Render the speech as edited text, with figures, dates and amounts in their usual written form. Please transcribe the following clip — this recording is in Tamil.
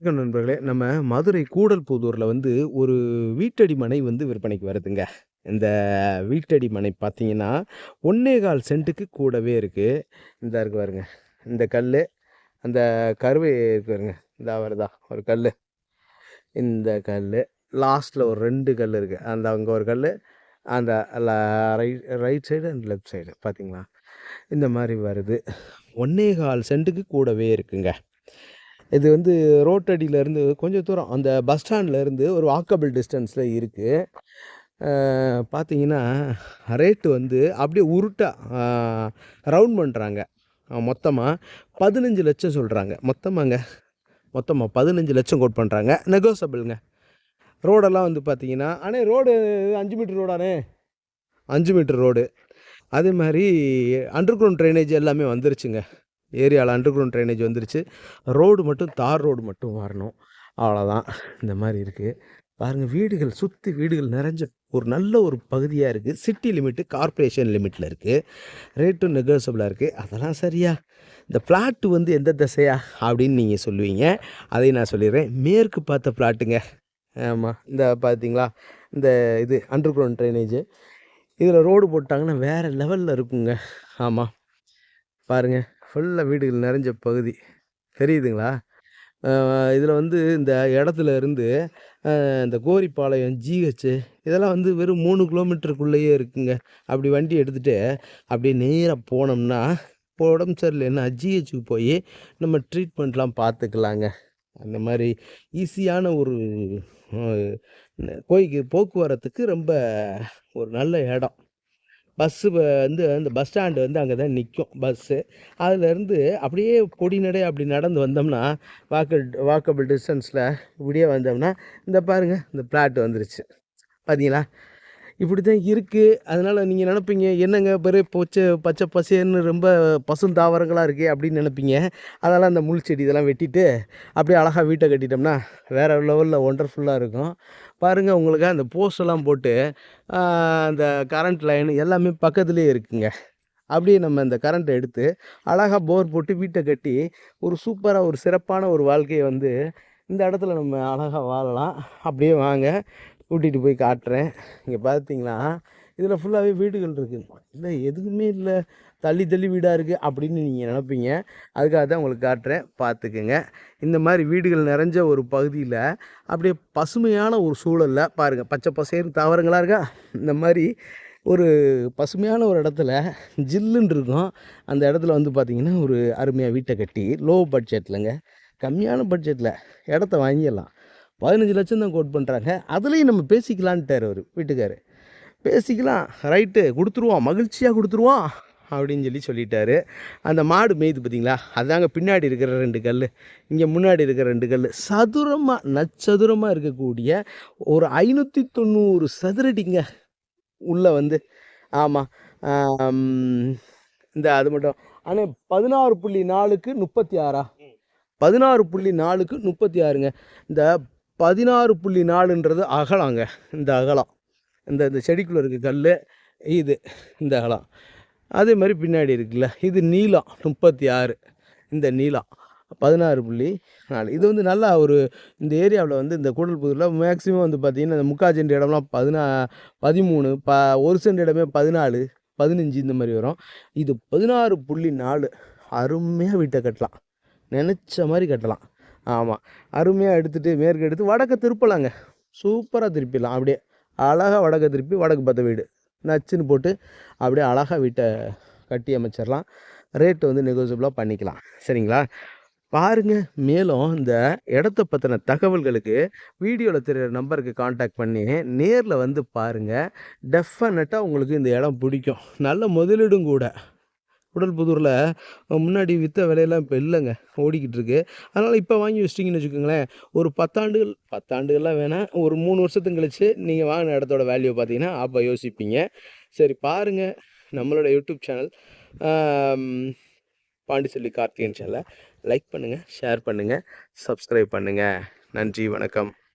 வணக்கம் நண்பர்களே. நம்ம மதுரை கூடல்புதூர்ல வந்து ஒரு வீட்டடி மனை வந்து விற்பனைக்கு வருதுங்க. இந்த வீட்டடி மனை பார்த்தீங்கன்னா, 1 1/4 சென்ட்டுக்கு கூடவே இருக்கு. இந்தா இருக்கு பாருங்க. இந்த கல்லு, அந்த கருவை இருக்கு பாருங்க. இந்தா வருதா ஒரு கல்லு. இந்த கல்லு. லாஸ்ட்ல ஒரு 2 கல்லு இருக்கு. அந்த அங்க ஒரு கல்லு, அந்த ல right side and left side பார்த்தீங்களா? இந்த மாரி வருது. 1 1/4 சென்ட்டுக்கு கூடவே இருக்குங்க. இது வந்து ரோட்டடியிலேருந்து கொஞ்சம் தூரம் அந்த பஸ் ஸ்டாண்ட்லேருந்து ஒரு வாக்கபிள் டிஸ்டன்ஸில் இருக்கு. பார்த்தீங்கன்னா, ரேட்டு வந்து அப்படியே உருட்டா ரவுண்ட் பண்றாங்க. மொத்தமா 15,00,000 சொல்றாங்க. மொத்தமா 15,00,000 கோட் பண்றாங்க. நெகோசபிள்ங்க. ரோடெல்லாம் வந்து பார்த்தீங்கன்னா, அண்ணே ரோடு 5 மீட்டர் ரோடாண்ணே? 5 மீட்டர் ரோடு. அதே மாரி அண்டர் கிரவுண்ட் ட்ரைனேஜ் எல்லாமே வந்துருச்சுங்க. ஏரியால அண்டர் கிரவுண்ட் ட்ரைனேஜ் வந்துருச்சு. ரோடு மட்டும் தார் ரோடு மட்டும் வரணும். அவ்வளோதான். இந்த மாரி இருக்கு. பாருங்க வீடுகள் சுத்தி வீடுகள் நெறஞ்ச ஒரு நல்ல ஒரு பகுதியா இருக்கு. சிட்டி லிமிட்டு, கார்ப்பரேஷன் லிமிட்ல இருக்கு. ரேட்டும் நெகோசியபிளா இருக்கு. அதெல்லாம் சரியா? இந்த ஃப்ளாட் வந்து எந்த திசையா? அப்படின்னு நீங்க சொல்லுவீங்க. அதையும் நான் சொல்லிர்றேன். மேற்கு பார்த்த ஃப்ளாட்டுங்க. ஆமா. இந்த பார்த்தீங்களா? இந்த இது அண்டர் கிரவுண்ட் ட்ரைனேஜு. இதில ரோடு போட்டாங்கன்னா வேற லெவல்ல இருக்குங்க. ஆமா. பாருங்க. ஃபுல்லா வீடுகள் நெறஞ்ச பகுதி. தெரியுதுங்களா? இதில வந்து இந்த இடத்துல இருந்து இந்த கோரிப்பாளையம், ஜிஹெச்சு இதெல்லாம் வந்து வெறும் 3 கிலோமீட்டருக்குள்ளேயே இருக்குங்க. அப்படி வண்டி எடுத்துட்டு அப்படியே நேரா போனோம்னா, இப்போ உடம்பு சரியில்லைன்னா ஜிஹெச்சுக்கு போயி நம்ம ட்ரீட்மெண்ட்லாம் பார்த்துக்கலாங்க. அந்த மாரி ஈஸியான ஒரு அ போக்குவரத்துக்கு ரொம்ப ஒரு நல்ல இடம். பஸ்ஸு வந்து அந்த பஸ் ஸ்டாண்டு வந்து அங்க தான் நிக்கும் பஸ்ஸு. அதுலேருந்து அப்படியே பொடிநடை அப்படி நடந்து வந்தோம்னா, வாக்கபிள் டிஸ்டன்ஸில இப்படியே வந்தோம்னா, இந்த பாருங்க இந்த ஃப்ளாட் வந்துருச்சு. பார்த்தீங்களா? இப்படி தான் இருக்கு. அதனால நீங்க நெனைப்பீங்க, என்னங்க பெரிய பச்சை பசேல்னு ரொம்ப பசுந்தாவரங்களா இருக்கே அப்படின்னு நெனைப்பீங்க. அதெல்லாம் அந்த முள் செடி இதெல்லாம் வெட்டிட்டு, அப்படியே அழகா வீட்ட கட்டிட்டோம்னா, வேற லெவல்ல ஒண்டர்ஃபுல்லா இருக்கும். பாருங்க உங்களுக்கு அந்த போஸ்ட்டெல்லாம் போட்டு, ஆ அந்த கரண்ட் லைன் எல்லாமே பக்கத்திலேயே இருக்குங்க. அப்படியே நம்ம இந்த கரண்ட்ட எடுத்து, அழகா போர் போட்டு வீட்ட கட்டி, ஒரு சூப்பரா ஒரு சிறப்பான ஒரு வாழ்க்கைய வந்து, இந்த இடத்துல நம்ம அழகா வாழலாம். அப்படியே வாங்க, கூட்டிட்டு போய் காட்டுறேன். இங்க பார்த்தீங்கன்னா, இதில ஃபுல்லாவே வீடுகள் இருக்கு. இல்ல எதுவுமே இல்ல, தள்ளி தள்ளி வீடா இருக்கு அப்படின்னு நீங்க நெனைப்பீங்க. அதுக்காக தான் உங்களுக்கு காட்டுறேன், பார்த்துக்கங்க. இந்த மாரி வீடுகள் நெறஞ்ச ஒரு பகுதியில, அப்படியே பசுமையான ஒரு சூழல்ல பாருங்க, பச்சை பசேல்னு தாவரங்களா இருக்கா? இந்த மாரி ஒரு பசுமையான ஒரு இடத்துல ஜில்லுன்னு இருக்கும். அந்த இடத்துல வந்து பார்த்தீங்கன்னா, ஒரு அருமையா வீட்ட கட்டி, லோ பட்ஜெட்லங்க. கம்மியான பட்ஜெட்ல இடத்த வாங்கிடலாம். 15,00,000 தான் கோட் பண்றாங்க. அதுலயும் நம்ம பேசிக்கலான்ட்டாரு அவரு வீட்டுக்காரு. பேசிக்கலாம், ரைட்டு குடுத்துருவோம், மகிழ்ச்சியா குடுத்துருவோம் அப்படின்னு சொல்லிட்டாரு. அந்த மாடு மேயுது பார்த்தீங்களா? அதாங்க பின்னாடி இருக்கிற 2 கல்லு. இங்க முன்னாடி இருக்கிற 2 கல்லு. சதுரமா, நச்சதுரமா இருக்கக்கூடிய ஒரு 590 சதுரடிங்க உள்ள வந்து. ஆமா. ஆம். இந்த அது மட்டும். ஆனா 16.4க்கு 36ஆ? 16.4க்கு 36ங்க. இந்த 16.4ன்றது அகலங்க. இந்த அகலம். இந்த இந்த செடிக்குள்ள இருக்க கல்லு, இது இந்த அகலம். அதே மாரி பின்னாடி இருக்குல்ல, இது நீளம் 36. இந்த நீளம் 16.4. இது வந்து நல்லா ஒரு இந்த ஏரியாவுல வந்து இந்த கூடல்புதூர்ல மேக்ஸிமம் வந்து பார்த்தீங்கன்னா, இந்த 3/4 சென்ட் இடம்லாம் 13 1 சென்ட் இடமே 14, 15 இந்த மாரி வரும். இது 16.4 அருமையா வீட்ட கட்டலாம். நெனச்ச மாரி கட்டலாம். ஆமா. அருமையா எடுத்துட்டு மேற்கு எடுத்து வடக்க திருப்பலாங்க. சூப்பரா திருப்பிடலாம் அப்படியே. அழகா வடக்க திருப்பி வடக்கு பார்த்த வீடு. நச்சுன்னு போட்டு அப்படியே அழகா வீட்ட கட்டி அமைச்சிரலாம். ரேட் வந்து நெகோசியபிளா பண்ணிக்கலாம். சரிங்களா? பாருங்க. மேலும் இந்த இடத்த பத்தின தகவல்களுக்கு வீடியோல தெரியிற நம்பருக்கு கான்டாக்ட் பண்ணி நேர்ல வந்து பாருங்க. டெஃபனட்டா உங்களுக்கு இந்த இடம் பிடிக்கும். நல்ல முதலீடும் கூட. கூடல்புதூர்ல முன்னாடி வித்த விலையெல்லாம் இப்ப இல்லங்க. ஓடிக்கிட்டு இருக்கு. அதனால இப்ப வாங்கி வச்சுட்டீங்கன்னு வச்சுக்கோங்களேன், ஒரு 10 ஆண்டுகள் 10 ஆண்டுகள்லாம் வேணாம். ஒரு 3 வருஷத்துக்கு கழிச்சு நீங்க வாங்குன இடத்தோட வேல்யூ பார்த்தீங்கன்னா, அப்ப யோசிப்பீங்க. சரி பாருங்க, நம்மளோட யூடியூப் சேனல் ஆம் பாண்டிச்செல்வி கார்த்திகேயன் சேனல லைக் பண்ணுங்க, ஷேர் பண்ணுங்க, சப்ஸ்கிரைப் பண்ணுங்க. நன்றி, வணக்கம்.